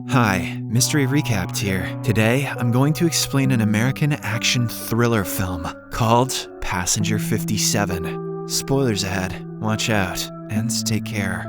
Hi, Mystery Recapped here. Today, I'm going to explain an American action thriller film called Passenger 57. Spoilers ahead, watch out, and take care.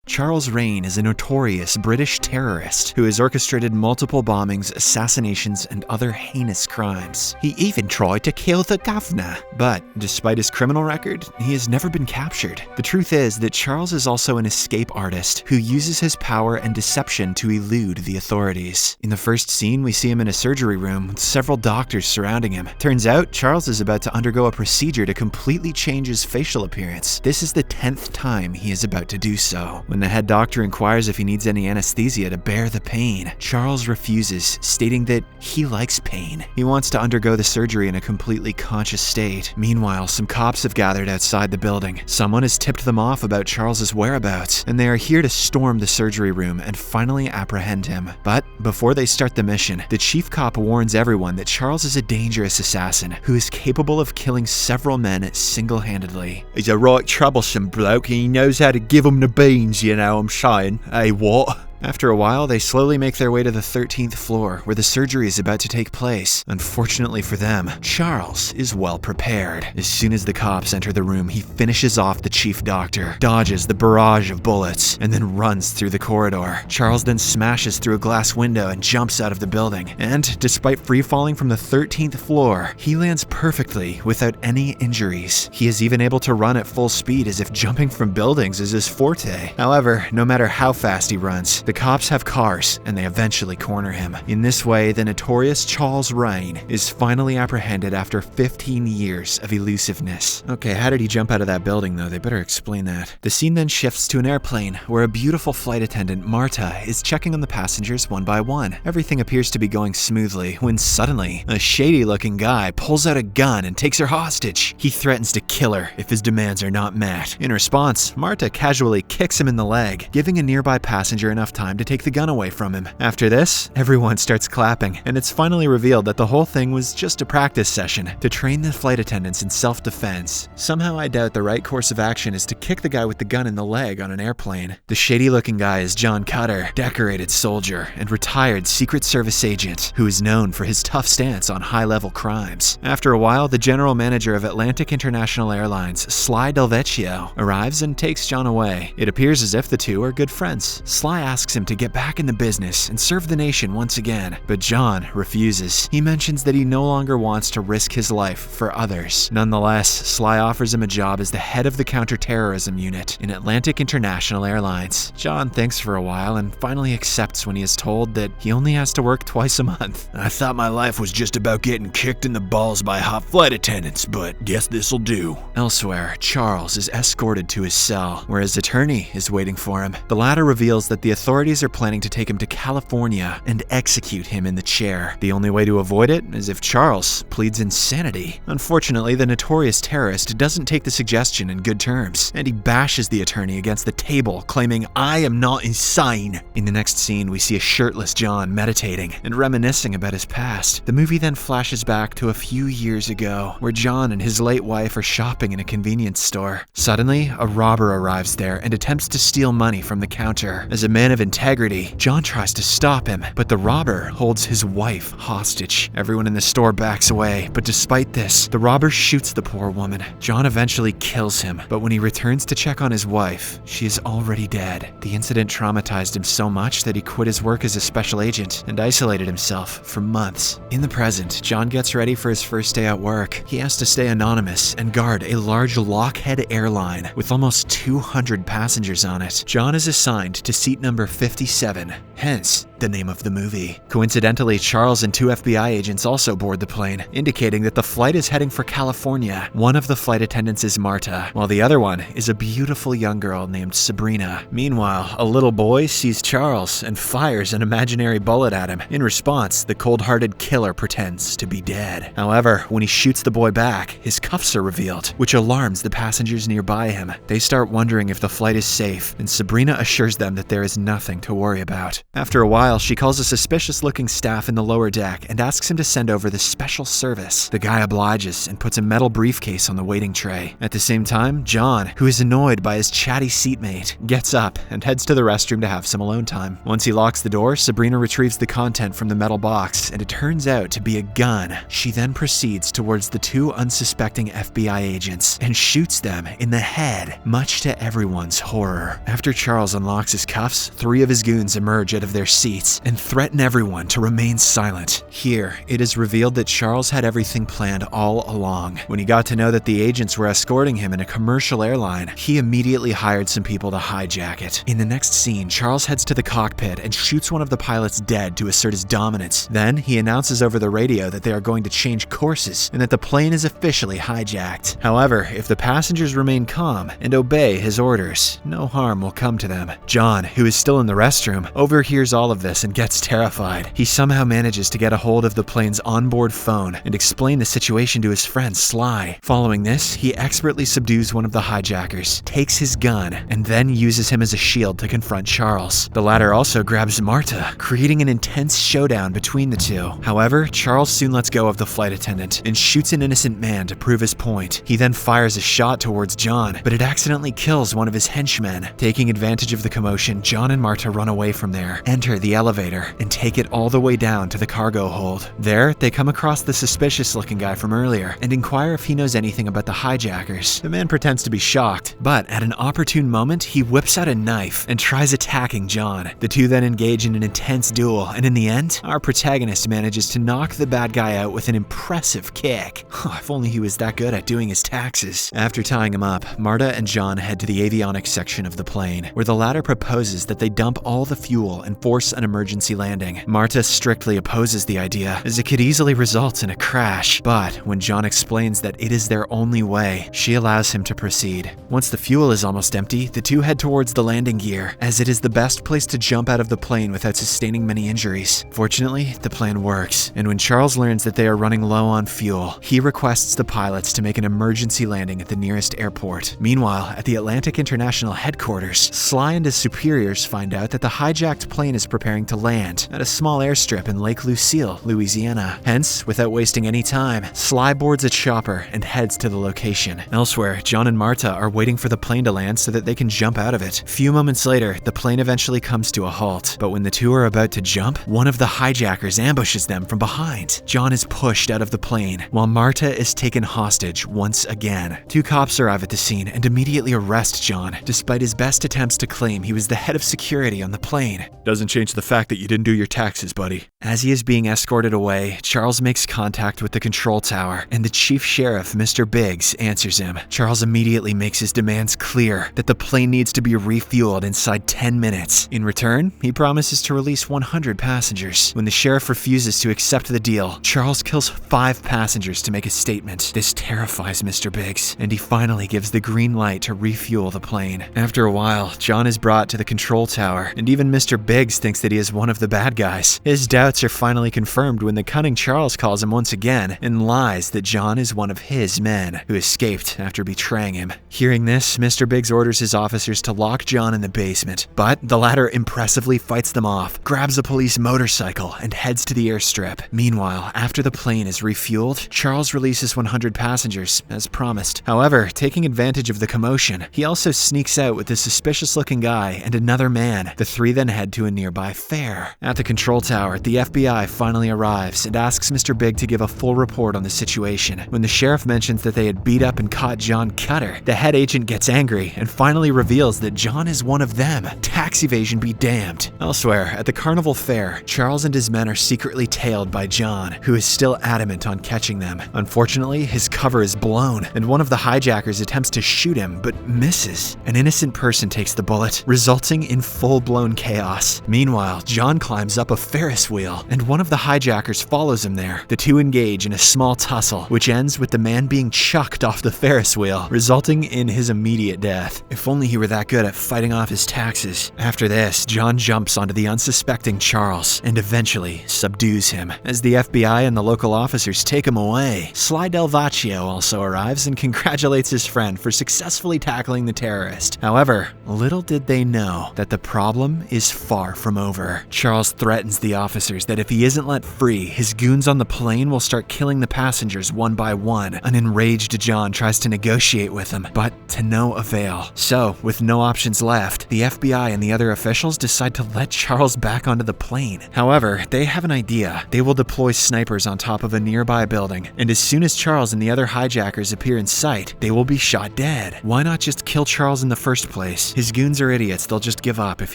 Charles Raine is a notorious British terrorist who has orchestrated multiple bombings, assassinations, and other heinous crimes. He even tried to kill the governor. But despite his criminal record, he has never been captured. The truth is that Charles is also an escape artist who uses his power and deception to elude the authorities. In the first scene, we see him in a surgery room with several doctors surrounding him. Turns out, Charles is about to undergo a procedure to completely change his facial appearance. This is the 10th time he is about to do so. When the head doctor inquires if he needs any anesthesia to bear the pain, Charles refuses, stating that he likes pain. He wants to undergo the surgery in a completely conscious state. Meanwhile, some cops have gathered outside the building. Someone has tipped them off about Charles's whereabouts, and they are here to storm the surgery room and finally apprehend him. But before they start the mission, the chief cop warns everyone that Charles is a dangerous assassin who is capable of killing several men single-handedly. He's a right troublesome bloke and he knows how to give them the beans, you know what I'm saying? Hey, what? After a while, they slowly make their way to the 13th floor, where the surgery is about to take place. Unfortunately for them, Charles is well prepared. As soon as the cops enter the room, he finishes off the chief doctor, dodges the barrage of bullets, and then runs through the corridor. Charles then smashes through a glass window and jumps out of the building. And despite free-falling from the 13th floor, he lands perfectly without any injuries. He is even able to run at full speed as if jumping from buildings is his forte. However, no matter how fast he runs, the cops have cars, and they eventually corner him. In this way, the notorious Charles Raine is finally apprehended after 15 years of elusiveness. Okay, how did he jump out of that building though? They better explain that. The scene then shifts to an airplane, where a beautiful flight attendant, Marta, is checking on the passengers one by one. Everything appears to be going smoothly, when suddenly, a shady-looking guy pulls out a gun and takes her hostage. He threatens to kill her if his demands are not met. In response, Marta casually kicks him in the leg, giving a nearby passenger enough time to take the gun away from him. After this, everyone starts clapping, and it's finally revealed that the whole thing was just a practice session to train the flight attendants in self-defense. Somehow I doubt the right course of action is to kick the guy with the gun in the leg on an airplane. The shady-looking guy is John Cutter, decorated soldier and retired Secret Service agent who is known for his tough stance on high-level crimes. After a while, the general manager of Atlantic International Airlines, Sly Delvecchio, arrives and takes John away. It appears as if the two are good friends. Sly asks him to get back in the business and serve the nation once again, but John refuses. He mentions that he no longer wants to risk his life for others. Nonetheless, Sly offers him a job as the head of the counterterrorism unit in Atlantic International Airlines. John thinks for a while and finally accepts when he is told that he only has to work twice a month. I thought my life was just about getting kicked in the balls by hot flight attendants, but guess this'll do. Elsewhere, Charles is escorted to his cell, where his attorney is waiting for him. The latter reveals that the authorities are planning to take him to California and execute him in the chair. The only way to avoid it is if Charles pleads insanity. Unfortunately, the notorious terrorist doesn't take the suggestion in good terms, and he bashes the attorney against the table, claiming, "I am not insane." In the next scene, we see a shirtless John meditating and reminiscing about his past. The movie then flashes back to a few years ago, where John and his late wife are shopping in a convenience store. Suddenly, a robber arrives there and attempts to steal money from the counter. As a man of integrity, John tries to stop him, but the robber holds his wife hostage. Everyone in the store backs away, but despite this, the robber shoots the poor woman. John eventually kills him, but when he returns to check on his wife, she is already dead. The incident traumatized him so much that he quit his work as a special agent and isolated himself for months. In the present, John gets ready for his first day at work. He has to stay anonymous and guard a large Lockheed airline with almost 200 passengers on it. John is assigned to seat number 57, hence the name of the movie. Coincidentally, Charles and two FBI agents also board the plane, indicating that the flight is heading for California. One of the flight attendants is Marta, while the other one is a beautiful young girl named Sabrina. Meanwhile, a little boy sees Charles and fires an imaginary bullet at him. In response, the cold-hearted killer pretends to be dead. However, when he shoots the boy back, his cuffs are revealed, which alarms the passengers nearby him. They start wondering if the flight is safe, and Sabrina assures them that there is nothing nothing to worry about. After a while, she calls a suspicious-looking staff in the lower deck and asks him to send over the special service. The guy obliges and puts a metal briefcase on the waiting tray. At the same time, John, who is annoyed by his chatty seatmate, gets up and heads to the restroom to have some alone time. Once he locks the door, Sabrina retrieves the content from the metal box, and it turns out to be a gun. She then proceeds towards the two unsuspecting FBI agents and shoots them in the head, much to everyone's horror. After Charles unlocks his cuffs, 3 of his goons emerge out of their seats and threaten everyone to remain silent. Here, it is revealed that Charles had everything planned all along. When he got to know that the agents were escorting him in a commercial airline, he immediately hired some people to hijack it. In the next scene, Charles heads to the cockpit and shoots one of the pilots dead to assert his dominance. Then, he announces over the radio that they are going to change courses and that the plane is officially hijacked. However, if the passengers remain calm and obey his orders, no harm will come to them. John, who is still in the restroom, overhears all of this and gets terrified. He somehow manages to get a hold of the plane's onboard phone and explain the situation to his friend Sly. Following this, he expertly subdues one of the hijackers, takes his gun, and then uses him as a shield to confront Charles. The latter also grabs Marta, creating an intense showdown between the two. However, Charles soon lets go of the flight attendant and shoots an innocent man to prove his point. He then fires a shot towards John, but it accidentally kills one of his henchmen. Taking advantage of the commotion, John and Marta run away from there, enter the elevator, and take it all the way down to the cargo hold. There, they come across the suspicious-looking guy from earlier and inquire if he knows anything about the hijackers. The man pretends to be shocked, but at an opportune moment, he whips out a knife and tries attacking John. The two then engage in an intense duel, and in the end, our protagonist manages to knock the bad guy out with an impressive kick. If only he was that good at doing his taxes. After tying him up, Marta and John head to the avionics section of the plane, where the latter proposes that they dump all the fuel and force an emergency landing. Marta strictly opposes the idea, as it could easily result in a crash, but when John explains that it is their only way, she allows him to proceed. Once the fuel is almost empty, the two head towards the landing gear, as it is the best place to jump out of the plane without sustaining many injuries. Fortunately, the plan works, and when Charles learns that they are running low on fuel, he requests the pilots to make an emergency landing at the nearest airport. Meanwhile, at the Atlantic International headquarters, Sly and his superiors find out that the hijacked plane is preparing to land at a small airstrip in Lake Lucille, Louisiana. Hence, without wasting any time, Sly boards a chopper and heads to the location. Elsewhere, John and Marta are waiting for the plane to land so that they can jump out of it. Few moments later, the plane eventually comes to a halt, but when the two are about to jump, one of the hijackers ambushes them from behind. John is pushed out of the plane, while Marta is taken hostage once again. 2 cops arrive at the scene and immediately arrest John, despite his best attempts to claim he was the head of security on the plane. Doesn't change the fact that you didn't do your taxes, buddy. As he is being escorted away, Charles makes contact with the control tower, and the chief sheriff, Mr. Biggs, answers him. Charles immediately makes his demands clear that the plane needs to be refueled inside 10 minutes. In return, he promises to release 100 passengers. When the sheriff refuses to accept the deal, Charles kills 5 passengers to make a statement. This terrifies Mr. Biggs, and he finally gives the green light to refuel the plane. After a while, John is brought to the control tower, and even Mr. Biggs thinks that he is one of the bad guys. His doubts are finally confirmed when the cunning Charles calls him once again and lies that John is one of his men, who escaped after betraying him. Hearing this, Mr. Biggs orders his officers to lock John in the basement, but the latter impressively fights them off, grabs a police motorcycle, and heads to the airstrip. Meanwhile, after the plane is refueled, Charles releases 100 passengers, as promised. However, taking advantage of the commotion, he also sneaks out with a suspicious-looking guy and another man. The 3 then head to a nearby fair. At the control tower, the FBI finally arrives and asks Mr. Big to give a full report on the situation. When the sheriff mentions that they had beat up and caught John Cutter, the head agent gets angry and finally reveals that John is one of them. Tax evasion be damned. Elsewhere, at the carnival fair, Charles and his men are secretly tailed by John, who is still adamant on catching them. Unfortunately, his cover is blown, and one of the hijackers attempts to shoot him, but misses. An innocent person takes the bullet, resulting in full-blown chaos. Meanwhile, John climbs up a Ferris wheel, and one of the hijackers follows him there. The two engage in a small tussle, which ends with the man being chucked off the Ferris wheel, resulting in his immediate death. If only he were that good at fighting off his taxes. After this, John jumps onto the unsuspecting Charles, and eventually subdues him. As the FBI and the local officers take him away, Sly Del Vacchio also arrives and congratulates his friend for successfully tackling the terrorist. However, little did they know that the problem is far from over. Charles threatens the officers that if he isn't let free, his goons on the plane will start killing the passengers one by one. An enraged John tries to negotiate with him, but to no avail. So, with no options left, the FBI and the other officials decide to let Charles back onto the plane. However, they have an idea. They will deploy snipers on top of a nearby building, and as soon as Charles and the other hijackers appear in sight, they will be shot dead. Why not just kill Charles in the first place? His goons are idiots, they'll just give up if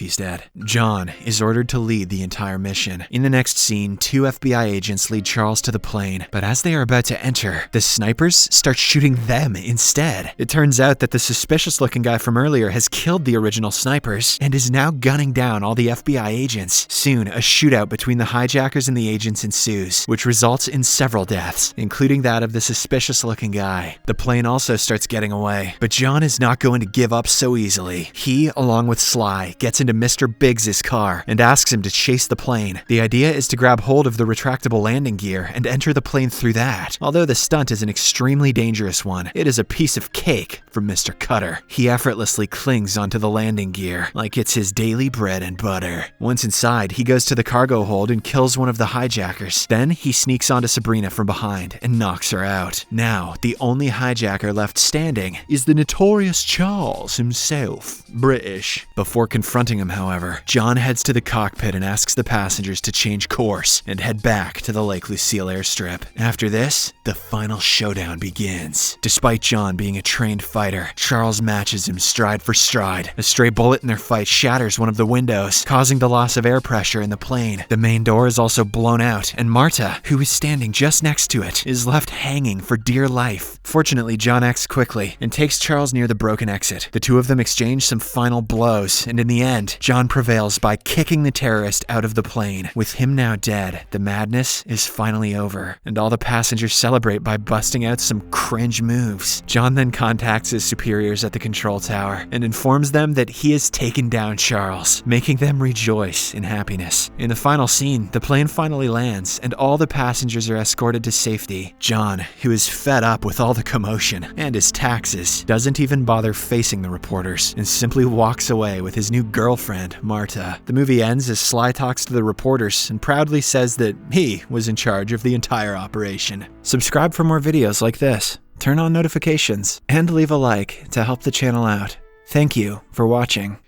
he's dead. John is ordered to lead the entire mission. In the next scene, 2 FBI agents lead Charles to the plane, but as they are about to enter, the snipers start shooting them instead. It turns out that the suspicious-looking guy from earlier has killed the original snipers and is now gunning down all the FBI agents. Soon, a shootout between the hijackers and the agents ensues, which results in several deaths, including that of the suspicious-looking guy. The plane also starts getting away, but John is not going to give up so easily. He, along with Sly, gets into Mr. Biggs' car and asks him to chase the plane. The idea is to grab hold of the retractable landing gear and enter the plane through that. Although the stunt is an extremely dangerous one, it is a piece of cake for Mr. Cutter. He effortlessly clings onto the landing gear like it's his daily bread and butter. Once inside, he goes to the cargo hold and kills one of the hijackers. Then he sneaks onto Sabrina from behind and knocks her out. Now, the only hijacker left standing is the notorious Charles himself, British. Before confronting him, however, John heads to the cockpit and asks the passengers to change course and head back to the Lake Lucille airstrip. After this, the final showdown begins. Despite John being a trained fighter, Charles matches him stride for stride. A stray bullet in their fight shatters one of the windows, causing the loss of air pressure in the plane. The main door is also blown out, and Marta, who is standing just next to it, is left hanging for dear life. Fortunately, John acts quickly and takes Charles near the broken exit. The two of them exchange some final blows, and in the end, John prevails by kicking the terrorist out of the plane. With him now dead, the madness is finally over, and all the passengers celebrate by busting out some cringe moves. John then contacts his superiors at the control tower and informs them that he has taken down Charles, making them rejoice in happiness. In the final scene, the plane finally lands, and all the passengers are escorted to safety. John, who is fed up with all the commotion and his taxes, doesn't even bother facing the reporters and simply walks away with his new girlfriend, Marta. The movie ends as Sly talks to the reporters and proudly says that he was in charge of the entire operation. Subscribe for more videos like this, turn on notifications, and leave a like to help the channel out. Thank you for watching.